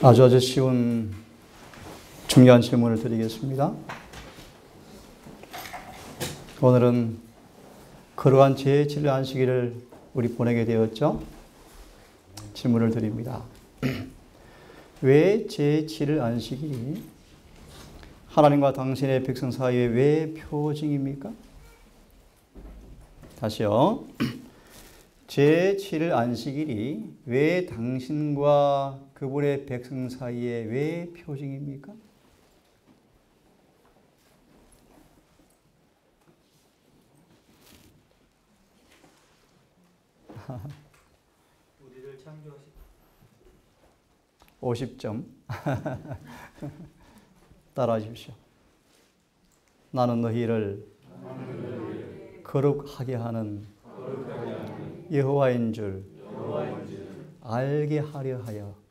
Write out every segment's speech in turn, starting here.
아주 쉬운 중요한 질문을 드리겠습니다. 오늘은 거룩한 제7일 안식일을 우리 보내게 되었죠. 질문을 드립니다. 왜 제7일 안식일이 하나님과 당신의 백성 사이에 왜 표징입니까? 다시요. 제7일 안식일이 왜 당신과 그분의 백성 사이에 왜 표징입니까? 우리를 창조하신 50점. 따라하 십시오. 나는 너희를 거룩하게 하는 여호와인 줄 알게 하려 하여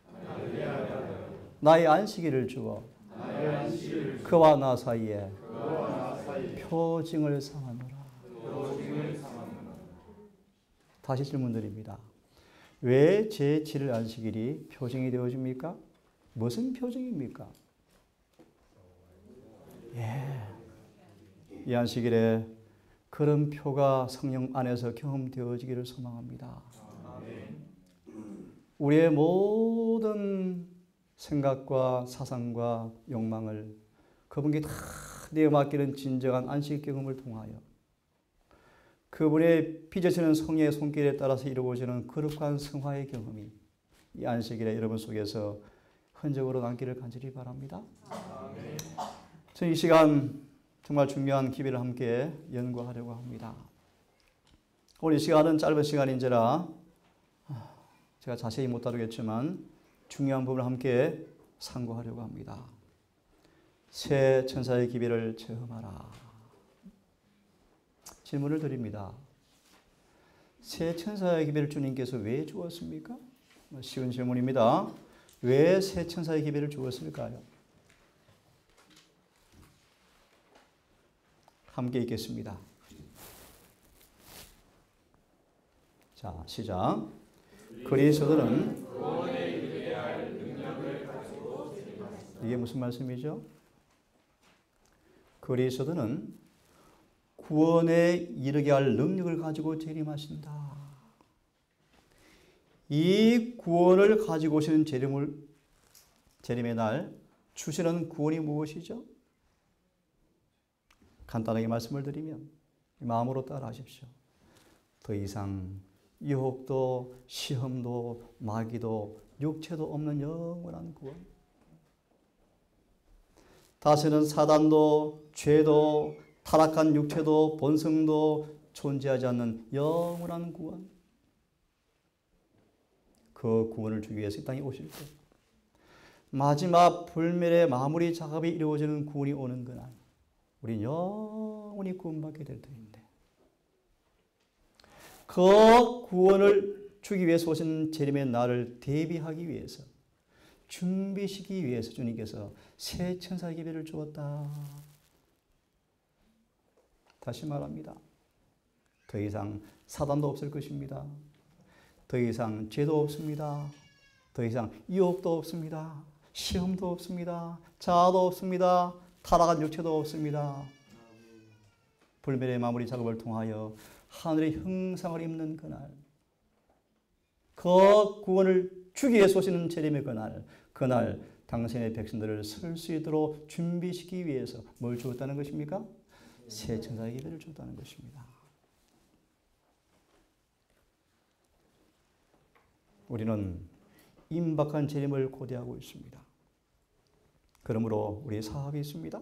나의 안식일을 주어 그와 나 사이에 표징을 삼아노라. 다시 질문드립니다. 왜 제7일 안식일이 표징이 되어집니까? 무슨 표징입니까? 이 안식일에 그런 표가 성령 안에서 경험되어지기를 소망합니다. 우리의 모든 생각과 사상과 욕망을 그분께 다 내어맡기는 진정한 안식 경험을 통하여 그분의 빚어지는 성령의 손길에 따라서 이루어지는 거룩한 성화의 경험이 이 안식일에 여러분 속에서 흔적으로 남기를 간절히 바랍니다. 저는 이 시간 정말 중요한 기별을 함께 연구하려고 합니다. 오늘 이 시간은 짧은 시간인지라 제가 자세히 못 다루겠지만 중요한 부분을 함께 상고하려고 합니다. 새 천사의 기별을 체험하라. 질문을 드립니다. 새 천사의 기별을 주님께서 왜 주었습니까? 쉬운 질문입니다. 왜 새 천사의 기별을 주었을까요? 함께 읽겠습니다. 자, 시작. 그리스도는 이게 무슨 말씀이죠? 그리스도는 구원에 이르게 할 능력을 가지고 재림하신다. 이 구원을 가지고 오시는 재림의 날 주시는 구원이 무엇이죠? 간단하게 말씀을 드리면 마음으로 따라하십시오. 더 이상 유혹도 시험도 마귀도 육체도 없는 영원한 구원. 다시는 사단도 죄도 타락한 육체도 본성도 존재하지 않는 영원한 구원. 그 구원을 주기 위해서 이 땅에 오실 때 마지막 불멸의 마무리 작업이 이루어지는 구원이 오는 그날 우리는 영원히 구원받게 될 터인데 그 구원을 주기 위해서 오신 재림의 날을 대비하기 위해서 준비시키기 위해서 주님께서 새 천사의 기별을 주었다. 다시 말합니다. 더 이상 사단도 없을 것입니다. 더 이상 죄도 없습니다. 더 이상 유혹도 없습니다. 시험도 없습니다. 자아도 없습니다. 타락한 육체도 없습니다. 불멸의 마무리 작업을 통하여 하늘의 형상을 입는 그날, 그 구원을 주기 위해서 오시는 재림의 그날 당신의 백성들을 설 수 있도록 준비시키기 위해서 뭘 주었다는 것입니까? 새 천사의 기별을 주었다는 것입니다. 우리는 임박한 재림을 고대하고 있습니다. 그러므로 우리의 사업이 있습니다.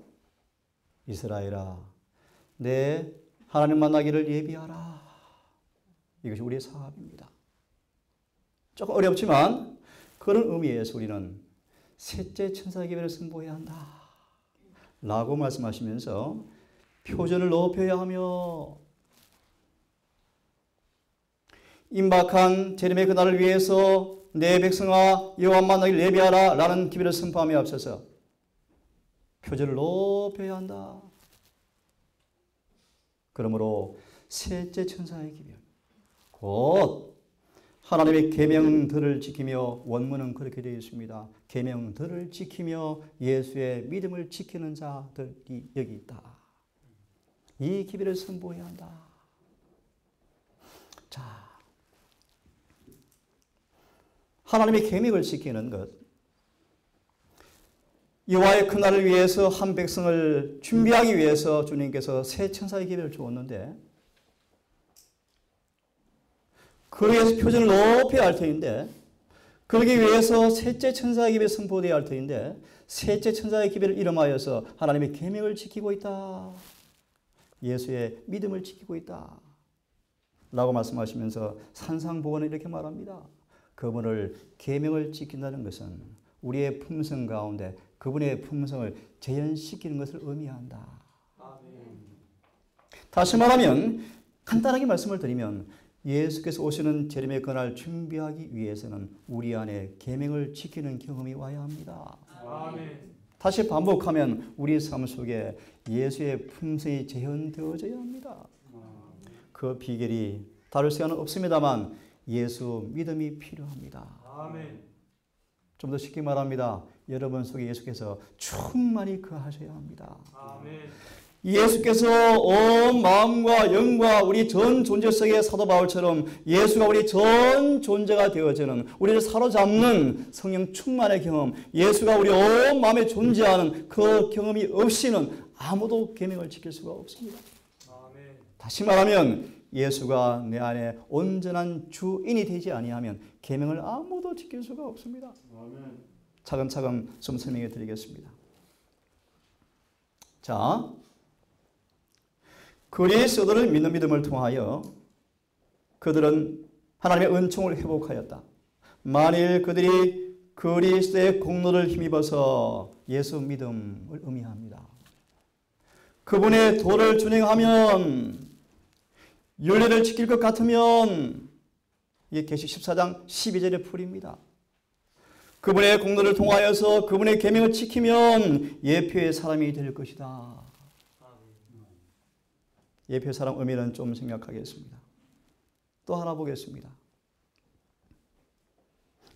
이스라엘아, 내 하나님 만나기를 예비하라. 이것이 우리의 사업입니다. 조금 어렵지만 그런 의미에서 우리는 셋째 천사의 기별을 선포해야 한다. 라고 말씀하시면서 표전을 높여야 하며 임박한 재림의 그날을 위해서 내 백성아 여호와 만나기를 예비하라 라는 기별을 선포함에 앞서서 표전을 높여야 한다. 그러므로 셋째 천사의 기별 곧 하나님의 계명들을 지키며, 원문은 그렇게 되어 있습니다. 계명들을 지키며 예수의 믿음을 지키는 자들이 여기 있다. 이 기별을 선포해야 한다. 자, 하나님의 계명을 지키는 것, 여호와의 그날을 위해서 한 백성을 준비하기 위해서 주님께서 새 천사의 기별을 주었는데, 그 위해서 표준을 높여야 할 터인데, 그러기 위해서 셋째 천사의 기별이 선포되어야 할 터인데, 셋째 천사의 기별을 이름하여서 하나님의 계명을 지키고 있다. 예수의 믿음을 지키고 있다. 라고 말씀하시면서 산상보건을 이렇게 말합니다. 그분을 계명을 지킨다는 것은 우리의 품성 가운데 그분의 품성을 재현시키는 것을 의미한다. 다시 말하면, 간단하게 말씀을 드리면, 예수께서 오시는 재림의 그날 준비하기 위해서는 우리 안에 계명을 지키는 경험이 와야 합니다. 아멘. 다시 반복하면 우리 삶 속에 예수의 품성이 재현되어져야 합니다. 그 비결이 다를 시간은 없습니다만 예수 믿음이 필요합니다. 아멘. 좀 더 쉽게 말합니다. 여러분 속에 예수께서 충만히 거하셔야 합니다. 아멘. 예수께서 온 마음과 영과 우리 전 존재 속에 사도 바울처럼 예수가 우리 전 존재가 되어지는, 우리를 사로잡는 성령 충만의 경험, 예수가 우리 온 마음에 존재하는 그 경험이 없이는 아무도 계명을 지킬 수가 없습니다. 아멘. 다시 말하면 예수가 내 안에 온전한 주인이 되지 아니하면 계명을 아무도 지킬 수가 없습니다. 아멘. 차근차근 좀 설명해 드리겠습니다. 자, 그리스도를 믿는 믿음을 통하여 그들은 하나님의 은총을 회복하였다. 만일 그들이 그리스도의 공로를 힘입어서 예수 믿음을 의미합니다. 그분의 도를 준행하면, 윤리를 지킬 것 같으면, 이게 계시 14장 12절의 풀입니다. 그분의 공로를 통하여서 그분의 계명을 지키면 예표의 사람이 될 것이다. 예표의 사람 의미는 좀 생략하겠습니다. 또 하나 보겠습니다.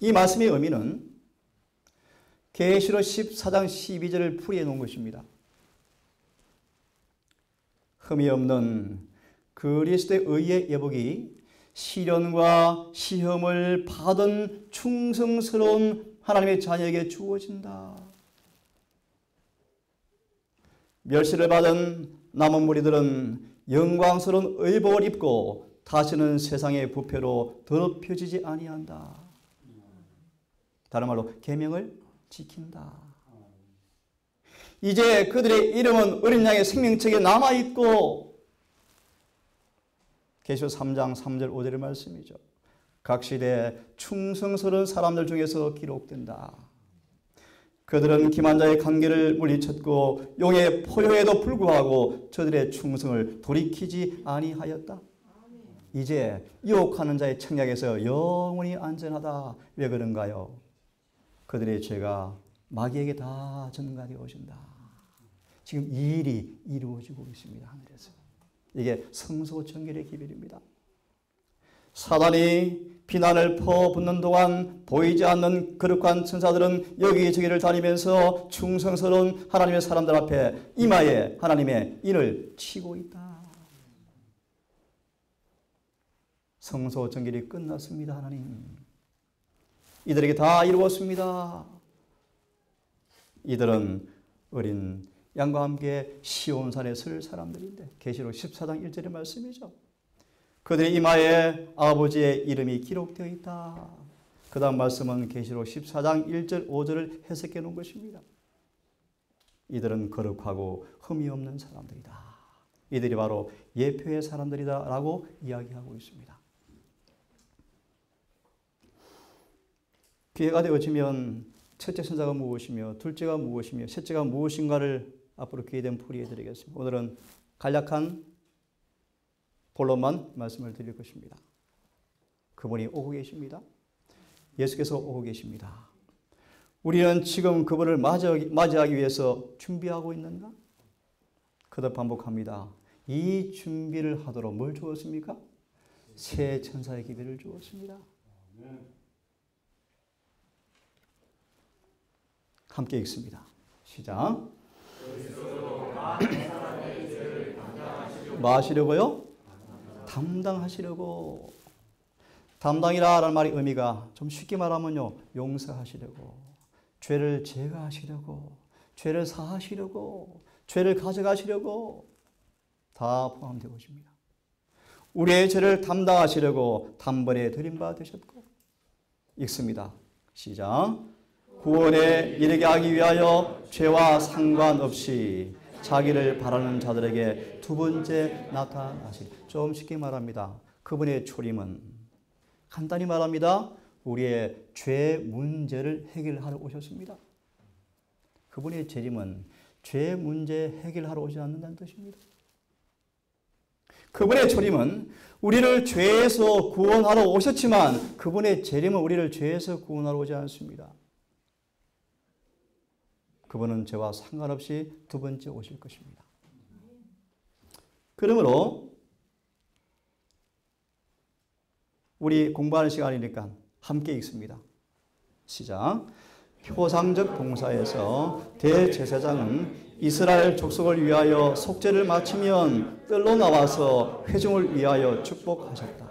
이 말씀의 의미는 계시록 14장 12절을 풀이해 놓은 것입니다. 흠이 없는 그리스도의 의의 예복이 시련과 시험을 받은 충성스러운 하나님의 자녀에게 주어진다. 멸시를 받은 남은 무리들은 영광스러운 의복을 입고 다시는 세상의 부패로 더럽혀지지 아니한다. 다른 말로 계명을 지킨다. 이제 그들의 이름은 어린 양의 생명책에 남아있고, 계시록 3장 3절 5절의 말씀이죠. 각 시대에 충성스러운 사람들 중에서 기록된다. 그들은 기만자의 관계를 물리쳤고 용의 포효에도 불구하고 저들의 충성을 돌이키지 아니하였다. 이제 유혹하는 자의 청약에서 영원히 안전하다. 왜 그런가요? 그들의 죄가 마귀에게 다 전가되어 오신다. 지금 이 일이 이루어지고 있습니다. 하늘에서. 이게 성소정결의 기별입니다. 사단이 비난을 퍼붓는 동안 보이지 않는 거룩한 천사들은 여기저기를 다니면서 충성스러운 하나님의 사람들 앞에 이마에 하나님의 인을 치고 있다. 성소 정결이 끝났습니다. 하나님, 이들에게 다 이루었습니다. 이들은 어린 양과 함께 시온산에 설 사람들인데, 계시록 14장 1절의 말씀이죠. 그들의 이마에 아버지의 이름이 기록되어 있다. 그 다음 말씀은 계시록 14장 1절 5절을 해석해 놓은 것입니다. 이들은 거룩하고 흠이 없는 사람들이다. 이들이 바로 예표의 사람들이다 라고 이야기하고 있습니다. 기회가 되어지면 첫째 선자가 무엇이며 둘째가 무엇이며 셋째가 무엇인가를 앞으로 기회되면 풀이해 드리겠습니다. 오늘은 간략한 본론만 말씀을 드릴 것입니다. 그분이 오고 계십니다. 예수께서 오고 계십니다. 우리는 지금 그분을 맞이하기 위해서 준비하고 있는가? 거듭 반복합니다. 이 준비를 하도록 뭘 주었습니까? 새 천사의 기별을 주었습니다. 함께 읽습니다. 시작. 뭐 하시려고요? 담당하시려고. 담당이라는 말의 의미가 좀 쉽게 말하면요, 용서하시려고, 죄를 제거하시려고, 죄를 사하시려고, 죄를 가져가시려고 다 포함되어 있습니다. 우리의 죄를 담당하시려고 단번에 드린 바 되셨고. 읽습니다. 시작. 구원에 이르게 하기 위하여 죄와 상관없이 자기를 바라는 자들에게 두 번째 나타나시. 좀 쉽게 말합니다. 그분의 초림은 간단히 말합니다. 우리의 죄 문제를 해결하러 오셨습니다. 그분의 재림은 죄 문제 해결하러 오지 않는다는 뜻입니다. 그분의 초림은 우리를 죄에서 구원하러 오셨지만 그분의 재림은 우리를 죄에서 구원하러 오지 않습니다. 그분은 죄와 상관없이 두 번째 오실 것입니다. 그러므로 우리 공부하는 시간이니까 함께 읽습니다. 시작. 표상적 동사에서 대제사장은 이스라엘 족속을 위하여 속죄를 마치면 뜰로 나와서 회중을 위하여 축복하셨다.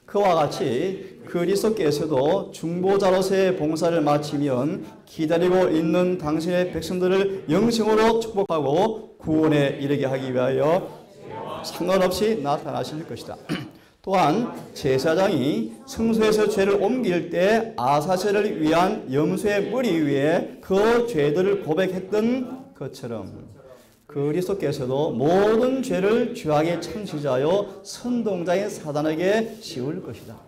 그와 같이 그리스도께서도 중보자로서의 봉사를 마치면 기다리고 있는 당신의 백성들을 영생으로 축복하고 구원에 이르게 하기 위하여 상관없이 나타나실 것이다. 또한 제사장이 성소에서 죄를 옮길 때 아사셀을 위한 염소의 머리 위에 그 죄들을 고백했던 것처럼 그리스도께서도 모든 죄를 죄악의 창시자요 선동자인 사단에게 씌울 것이다.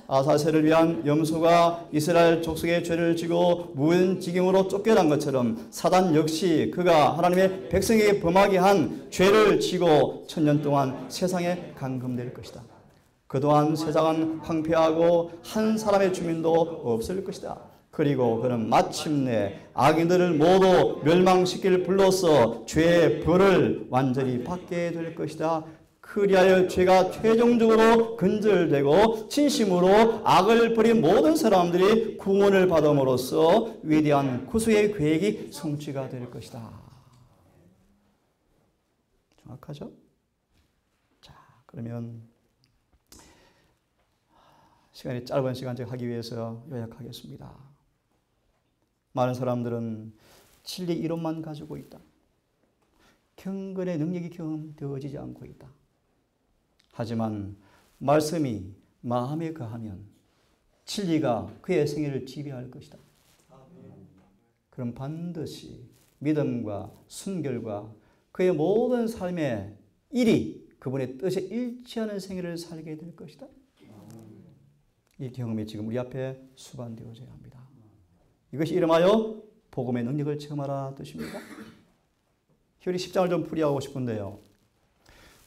아사셀을 위한 염소가 이스라엘 족속의 죄를 지고 무인지경으로 쫓겨난 것처럼 사단 역시 그가 하나님의 백성에게 범하게 한 죄를 지고 1000년 동안 세상에 감금될 것이다. 그동안 세상은 황폐하고 한 사람의 주민도 없을 것이다. 그리고 그는 마침내 악인들을 모두 멸망시킬 불로써 죄의 벌을 완전히 받게 될 것이다. 그리하여 죄가 최종적으로 근절되고 진심으로 악을 버린 모든 사람들이 구원을 받음으로써 위대한 구속의 계획이 성취가 될 것이다. 정확하죠? 자, 그러면 시간이 짧은 시간 제가 하기 위해서 요약하겠습니다. 많은 사람들은 진리 이론만 가지고 있다. 경건의 능력이 경험되어지지 않고 있다. 하지만 말씀이 마음에 거하면 진리가 그의 생애를 지배할 것이다. 그럼 반드시 믿음과 순결과 그의 모든 삶의 일이 그분의 뜻에 일치하는 생애를 살게 될 것이다. 이 경험이 지금 우리 앞에 수반되어져야 합니다. 이것이 이름하여 복음의 능력을 체험하라 뜻입니다. 우리 10장을 좀 풀이하고 싶은데요.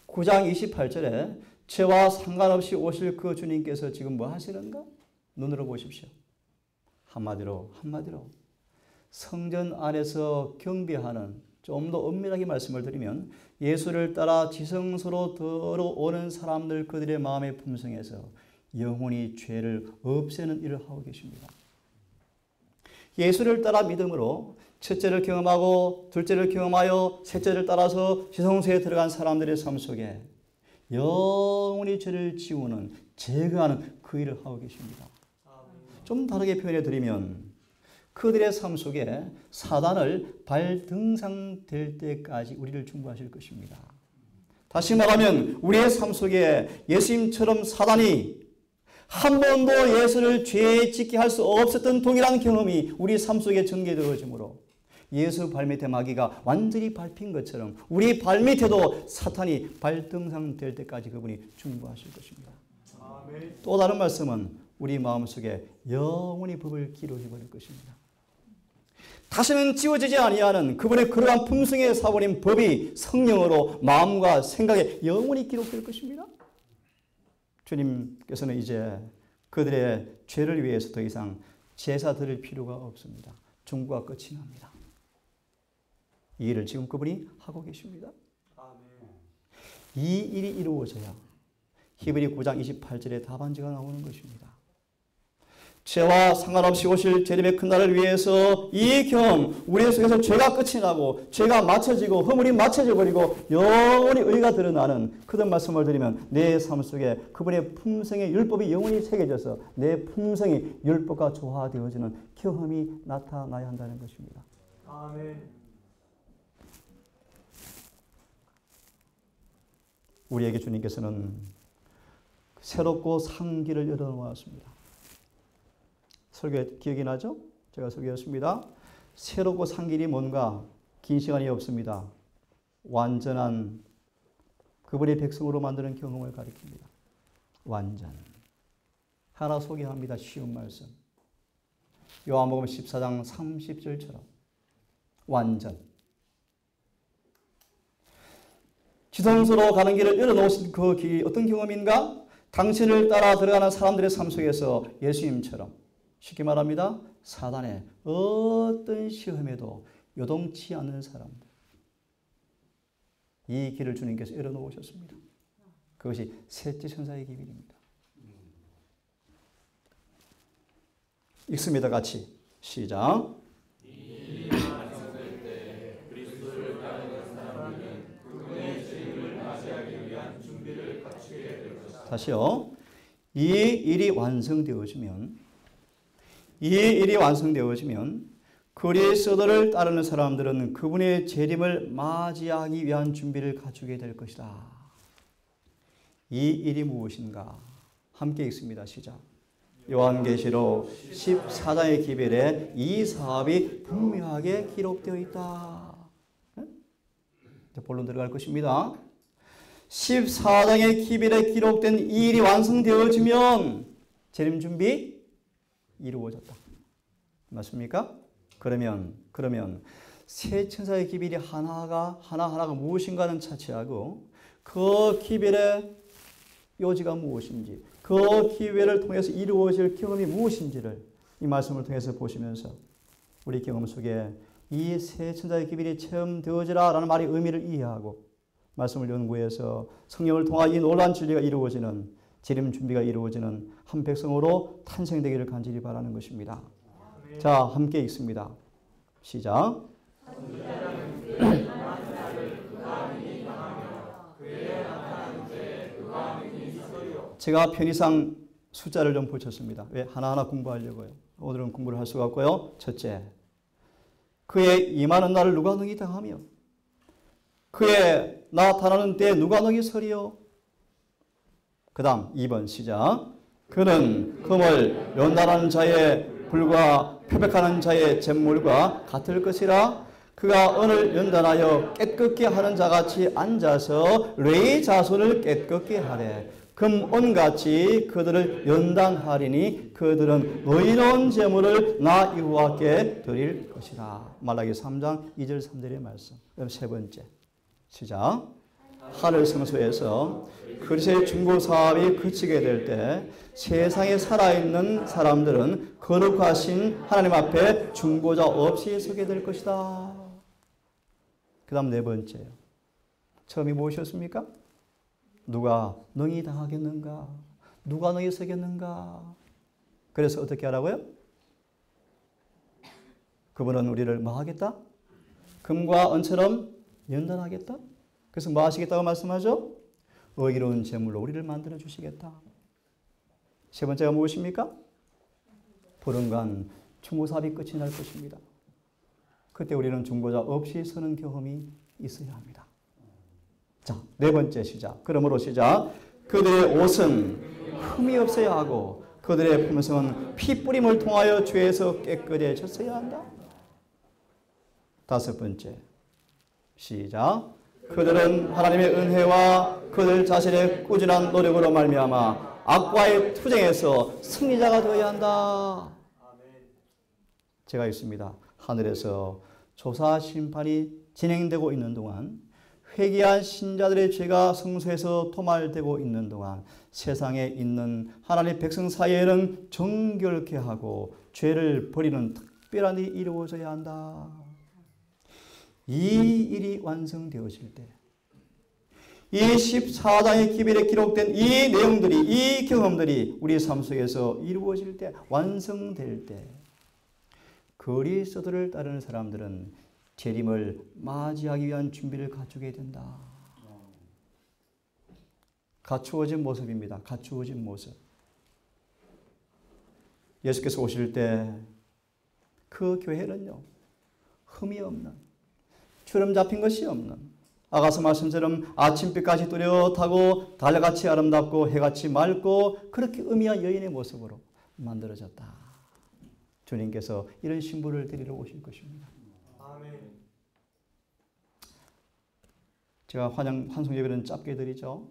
9장 28절에 죄와 상관없이 오실 그 주님께서 지금 뭐 하시는가? 눈으로 보십시오. 한마디로 성전 안에서 경배하는, 좀 더 엄밀하게 말씀을 드리면 예수를 따라 지성소로 들어오는 사람들 그들의 마음의 품성에서 영원히 죄를 없애는 일을 하고 계십니다. 예수를 따라 믿음으로 첫째를 경험하고 둘째를 경험하여 셋째를 따라서 지성소에 들어간 사람들의 삶 속에 영원히 죄를 지우는, 제거하는 그 일을 하고 계십니다. 좀 다르게 표현해 드리면 그들의 삶 속에 사단을 발등상될 때까지 우리를 중보하실 것입니다. 다시 말하면 우리의 삶 속에 예수님처럼 사단이 한 번도 예수를 죄에 짓게 할 수 없었던 동일한 경험이 우리 삶 속에 전개되어지므로 예수 발밑에 마귀가 완전히 밟힌 것처럼 우리 발밑에도 사탄이 발등상될 때까지 그분이 중보하실 것입니다. 아멘. 또 다른 말씀은 우리 마음속에 영원히 법을 기록해 버릴 것입니다. 다시는 지워지지 아니하는 그분의 그러한 품성에 사버린 법이 성령으로 마음과 생각에 영원히 기록될 것입니다. 주님께서는 이제 그들의 죄를 위해서 더 이상 제사 드릴 필요가 없습니다. 중보가 끝이 납니다. 이 일을 지금 그분이 하고 계십니다. 이 일이 이루어져야 히브리 9장 28절에 답안지가 나오는 것입니다. 죄와 상관없이 오실 재림의 큰 날을 위해서 이 경험, 우리 속에서 죄가 끝이 나고 죄가 맞춰지고 허물이 맞춰져 버리고 영원히 의가 드러나는 그런 말씀을 드리면 내 삶 속에 그분의 품성의 율법이 영원히 새겨져서 내 품성이 율법과 조화되어지는 경험이 나타나야 한다는 것입니다. 아멘. 우리에게 주님께서는 새롭고 산 길을 열어놓았습니다. 설교 기억이 나죠? 제가 설교했습니다. 새롭고 산 길이 뭔가 긴 시간이 없습니다. 완전한 그분의 백성으로 만드는 경험을 가리킵니다. 완전. 하나 소개합니다. 쉬운 말씀. 요한복음 14장 30절처럼 완전. 지성소로 가는 길을 열어놓으신 그 길이 어떤 경험인가? 당신을 따라 들어가는 사람들의 삶 속에서 예수님처럼 쉽게 말합니다. 사단의 어떤 시험에도 요동치 않는 사람들. 이 길을 주님께서 열어놓으셨습니다. 그것이 셋째 천사의 기밀입니다. 읽습니다. 같이. 시작. 다시요. 이 일이 완성되어지면 그리스도를 따르는 사람들은 그분의 재림을 맞이하기 위한 준비를 갖추게 될 것이다. 이 일이 무엇인가? 함께 읽습니다. 시작. 요한계시록 14장의 기별에 이 사업이 분명하게 기록되어 있다. 본론 들어갈 것입니다. 14장의 기별에 기록된 이 일이 완성되어지면 재림 준비 이루어졌다. 맞습니까? 그러면 세 천사의 기별이 하나하나가 무엇인가는 차치하고 그 기별의 요지가 무엇인지 그 기별을 통해서 이루어질 경험이 무엇인지를 이 말씀을 통해서 보시면서 우리 경험 속에 이 세 천사의 기별이 체험되어지라 라는 말의 의미를 이해하고 말씀을 연구해서 성령을 통하여 이 놀라운 진리가 이루어지는 재림 준비가 이루어지는 한 백성으로 탄생되기를 간절히 바라는 것입니다. 자, 함께 읽습니다. 시작. 제가 편의상 숫자를 좀 붙였습니다. 왜? 하나하나 공부하려고요. 오늘은 공부를 할 수가 없고요. 첫째, 그의 임하는 날을 누가 능히 당하며 그의 나타나는 때 누가 능히 서리요. 그 다음 2번 시작. 그는 금을 연단하는 자의 불과 표백하는 자의 잿물과 같을 것이라. 그가 은을 연단하여 깨끗게 하는 자같이 앉아서 레위 자손을 깨끗게 하래. 금은같이 그들을 연단하리니 그들은 의로운 제물을 나 여호와께 드릴 것이라. 말라기 3장 2절 3절의 말씀. 그럼 세 번째 시작. 하늘 성소에서 그리스도의 중보 사업이 그치게 될 때 세상에 살아있는 사람들은 거룩하신 하나님 앞에 중보자 없이 서게 될 것이다. 그 다음 네 번째요. 처음이 무엇이었습니까? 누가 능히 당하겠는가? 누가 능히 서겠는가? 그래서 어떻게 하라고요? 그분은 우리를 뭐 하겠다? 금과 은처럼 연단하겠다? 그래서 뭐 하시겠다고 말씀하죠? 의로운 제물로 우리를 만들어 주시겠다. 세 번째가 무엇입니까? 불응간 중보사업이 끝이 날 것입니다. 그때 우리는 중보자 없이 서는 경험이 있어야 합니다. 자, 네 번째 시작. 그러므로 시작. 그들의 옷은 흠이 없어야 하고 그들의 품성은 피 뿌림을 통하여 죄에서 깨끗해졌어야 한다. 다섯 번째 시작. 그들은 하나님의 은혜와 그들 자신의 꾸준한 노력으로 말미암아 악과의 투쟁에서 승리자가 되어야 한다. 제가 있습니다. 하늘에서 조사 심판이 진행되고 있는 동안 회개한 신자들의 죄가 성소에서 토말되고 있는 동안 세상에 있는 하나님의 백성 사이에는 정결케 하고 죄를 버리는 특별한 일이 이루어져야 한다. 이 일이 완성되어질 때 이 14장의 기별에 기록된 이 내용들이, 이 경험들이 우리 삶 속에서 이루어질 때, 완성될 때, 그리스도를 따르는 사람들은 재림을 맞이하기 위한 준비를 갖추게 된다. 갖추어진 모습입니다. 갖추어진 모습. 예수께서 오실 때 그 교회는요, 흠이 없는, 주름 잡힌 것이 없는, 아가서 말씀처럼 아침빛까지 뚜렷하고 달같이 아름답고 해같이 맑고 그렇게 의미한 여인의 모습으로 만들어졌다. 주님께서 이런 신부를 데리러 오실 것입니다. 아멘. 제가 환송 예배는 짧게 드리죠.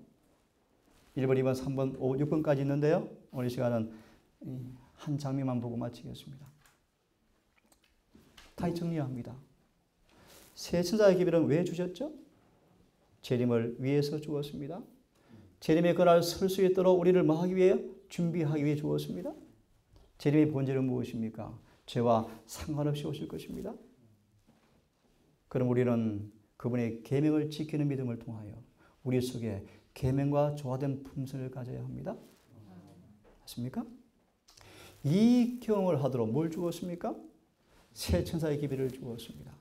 1번, 2번, 3번, 5, 6번까지 있는데요. 오늘 시간은 한 장면만 보고 마치겠습니다. 다시 정리합니다. 새 천사의 기별은 왜 주셨죠? 재림을 위해서 주었습니다. 재림의 그날 설 수 있도록 우리를 뭐 하기 위해? 준비하기 위해 주었습니다. 재림의 본질은 무엇입니까? 죄와 상관없이 오실 것입니다. 그럼 우리는 그분의 계명을 지키는 믿음을 통하여 우리 속에 계명과 조화된 품성을 가져야 합니다. 맞습니까? 이 경험을 하도록 뭘 주었습니까? 새 천사의 기별을 주었습니다.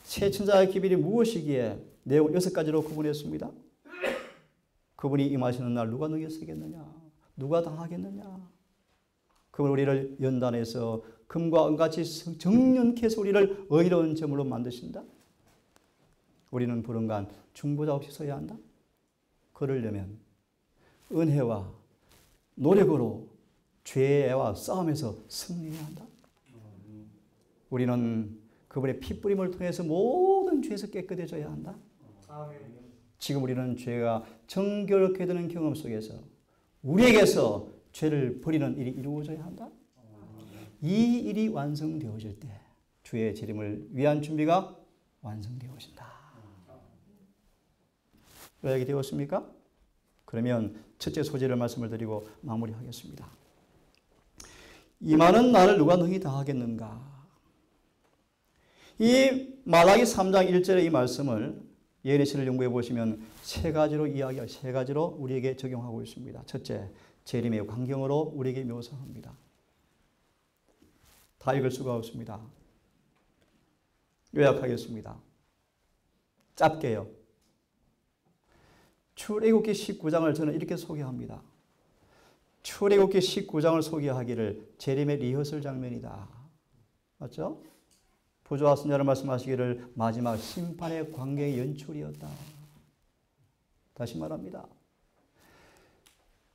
새 천사의 기별이 무엇이기에 내용 6가지로 구분했습니다. 그분이 임하시는 날 누가 능히 서겠느냐? 누가 당하겠느냐? 그분 우리를 연단해서 금과 은같이 정연케 해서 우리를 의로운 제물로 만드신다. 우리는 불응간 중보자 없이 서야 한다. 그러려면 은혜와 노력으로 죄와 싸움에서 승리해야 한다. 우리는 그분의 피뿌림을 통해서 모든 죄에서 깨끗해져야 한다. 지금 우리는 죄가 정결케 되는 경험 속에서 우리에게서 죄를 버리는 일이 이루어져야 한다. 이 일이 완성되어질 때 주의 재림을 위한 준비가 완성되어진다. 요약이 되었습니까? 그러면 첫째 소재를 말씀을 드리고 마무리하겠습니다. 임하는 나를 누가 능히 다하겠는가? 이 말라기 3장 1절의 이 말씀을 예레시를 연구해 보시면 세 가지로 세 가지로 우리에게 적용하고 있습니다. 첫째, 재림의 광경으로 우리에게 묘사합니다. 다 읽을 수가 없습니다. 요약하겠습니다. 짧게요. 출애굽기 19장을 저는 이렇게 소개합니다. 출애굽기 19장을 소개하기를 재림의 리허설 장면이다. 맞죠? 부조와 선자를 말씀하시기를 마지막 심판의 광경의 연출이었다. 다시 말합니다.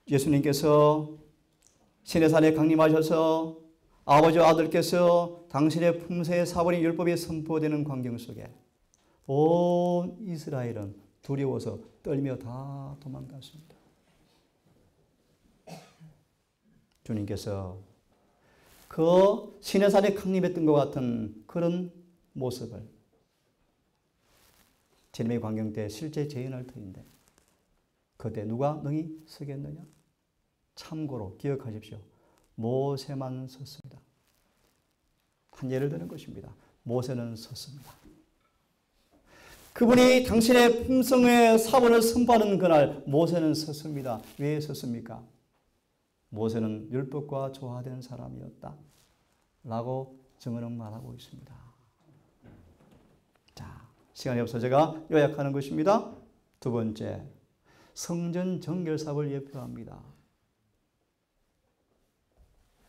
예수님께서 시내산에 강림하셔서 아버지와 아들께서 당신의 품새에 사버린 율법이 선포되는 광경 속에 온 이스라엘은 두려워서 떨며 다 도망갔습니다. 주님께서 그 시내산에 강림했던 것 같은 그런 모습을 재림의 광경 때 실제 재현할 터인데 그때 누가 능히 서겠느냐? 참고로 기억하십시오. 모세만 섰습니다. 한 예를 드는 것입니다. 모세는 섰습니다. 그분이 당신의 품성의 사본을 선포하는 그날 모세는 섰습니다. 왜 섰습니까? 모세는 율법과 조화된 사람이었다. 라고 증언은 말하고 있습니다. 자, 시간이 없어 제가 요약하는 것입니다. 두 번째, 성전 정결 사업을 예표합니다.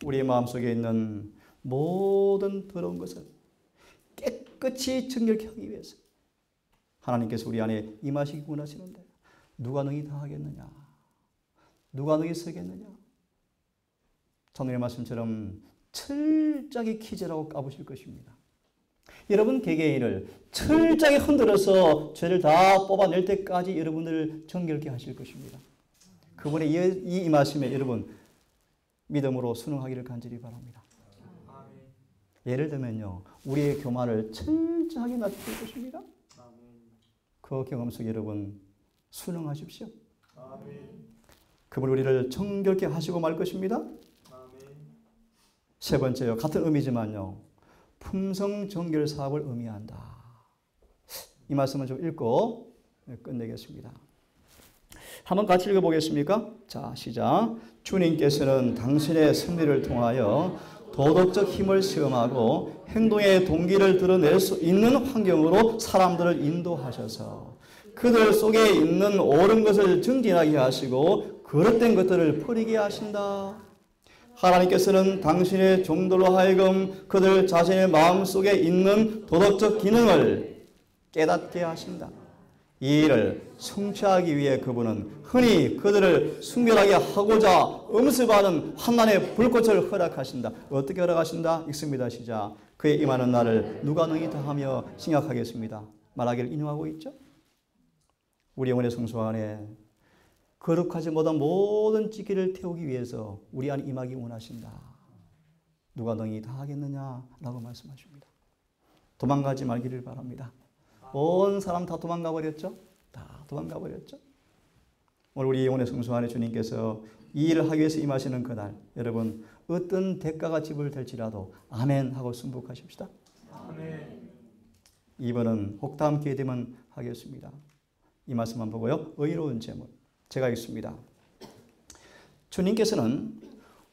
우리의 마음속에 있는 모든 더러운 것을 깨끗이 정결케 하기 위해서 하나님께서 우리 안에 임하시기 원하시는데 누가 능히 다 하겠느냐? 누가 능히 서겠느냐? 성령의 말씀처럼 철저하게 키제라고 까부실 것입니다. 여러분 개개인을 철저하게 흔들어서 죄를 다 뽑아낼 때까지 여러분을 정결케 하실 것입니다. 그분의 이 임하심에 여러분 믿음으로 순응하기를 간절히 바랍니다. 예를 들면요, 우리의 교만을 철저하게 낮출 것입니다. 그 경험 속에 여러분 순응하십시오. 그분 우리를 정결케 하시고 말 것입니다. 세 번째요, 같은 의미지만요, 품성 정결 사업을 의미한다. 이 말씀을 좀 읽고 끝내겠습니다. 한번 같이 읽어보겠습니까? 자, 시작. 주님께서는 당신의 승리를 통하여 도덕적 힘을 시험하고 행동의 동기를 드러낼 수 있는 환경으로 사람들을 인도하셔서 그들 속에 있는 옳은 것을 증진하게 하시고 거릇된 것들을 버리게 하신다. 하나님께서는 당신의 종들로 하여금 그들 자신의 마음속에 있는 도덕적 기능을 깨닫게 하신다. 이 일을 성취하기 위해 그분은 흔히 그들을 순결하게 하고자 음습하는 환난의 불꽃을 허락하신다. 어떻게 허락하신다? 읽습니다. 시작. 그의 임하는 날을 누가 능히 다하며 생각하겠습니다. 말하기를 인용하고 있죠. 우리 영혼의 성소 안에 거룩하지 못한 모든 찌기를 태우기 위해서 우리 안에 임하기 원하신다. 누가 능히 다하겠느냐라고 말씀하십니다. 도망가지 말기를 바랍니다. 온 사람 다 도망가 버렸죠? 다 도망가 버렸죠? 오늘 우리 영혼의 성소 안에 주님께서 이 일을 하기 위해서 임하시는 그날, 여러분 어떤 대가가 지불될지라도 아멘 하고 승복하십시다. 아멘. 2번은 혹 다음 기회 되면 하겠습니다. 이 말씀만 보고요. 의로운 재물. 제가 읽습니다. 주님께서는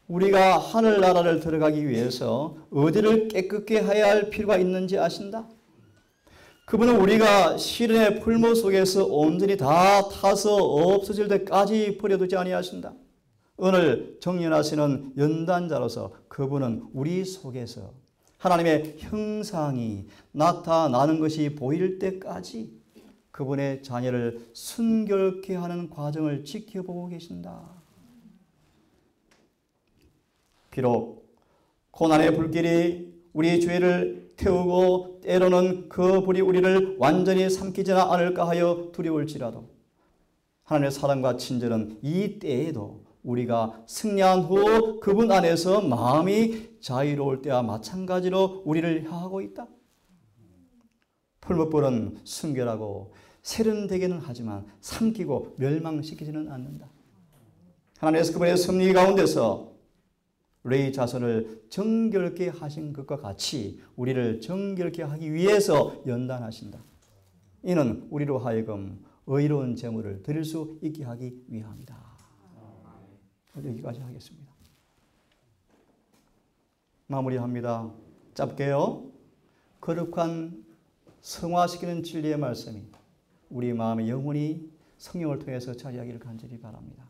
우리가 하늘나라를 들어가기 위해서 어디를 깨끗게 해야 할 필요가 있는지 아신다? 그분은 우리가 시련의 풀무 속에서 온전히 다 타서 없어질 때까지 버려두지 아니하신다. 오늘 정연하시는 연단자로서 그분은 우리 속에서 하나님의 형상이 나타나는 것이 보일 때까지 그분의 자녀를 순결케 하는 과정을 지켜보고 계신다. 비록 고난의 불길이 우리 죄를 태우고 때로는 그 불이 우리를 완전히 삼키지는 않을까 하여 두려울지라도 하나님의 사랑과 친절은 이 때에도 우리가 승리한 후 그분 안에서 마음이 자유로울 때와 마찬가지로 우리를 향하고 있다. 풀무불은 순결하고 세련되게는 하지만 삼키고 멸망시키지는 않는다. 하나님께서 그분의 섭리 가운데서 레위 자손을 정결케 하신 것과 같이 우리를 정결케 하기 위해서 연단하신다. 이는 우리로 하여금 의로운 제물을 드릴 수 있게 하기 위함이다. 여기까지 하겠습니다. 마무리합니다. 짧게요. 거룩한 성화시키는 진리의 말씀이 우리 마음의 영혼이 성령을 통해서 자리하기를 간절히 바랍니다.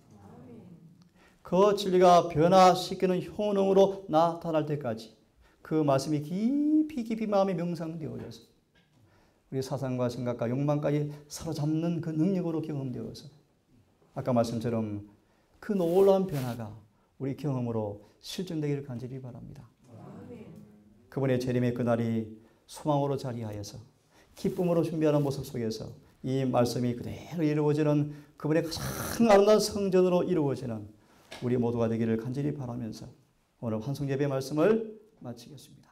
그 진리가 변화시키는 효능으로 나타날 때까지 그 말씀이 깊이 마음에 명상되어져서 우리 사상과 생각과 욕망까지 사로잡는 그 능력으로 경험되어서 아까 말씀처럼 그 놀라운 변화가 우리 경험으로 실존되기를 간절히 바랍니다. 그분의 재림의 그날이 소망으로 자리하여서 기쁨으로 준비하는 모습 속에서 이 말씀이 그대로 이루어지는 그분의 가장 아름다운 성전으로 이루어지는 우리 모두가 되기를 간절히 바라면서 오늘 환송예배 말씀을 마치겠습니다.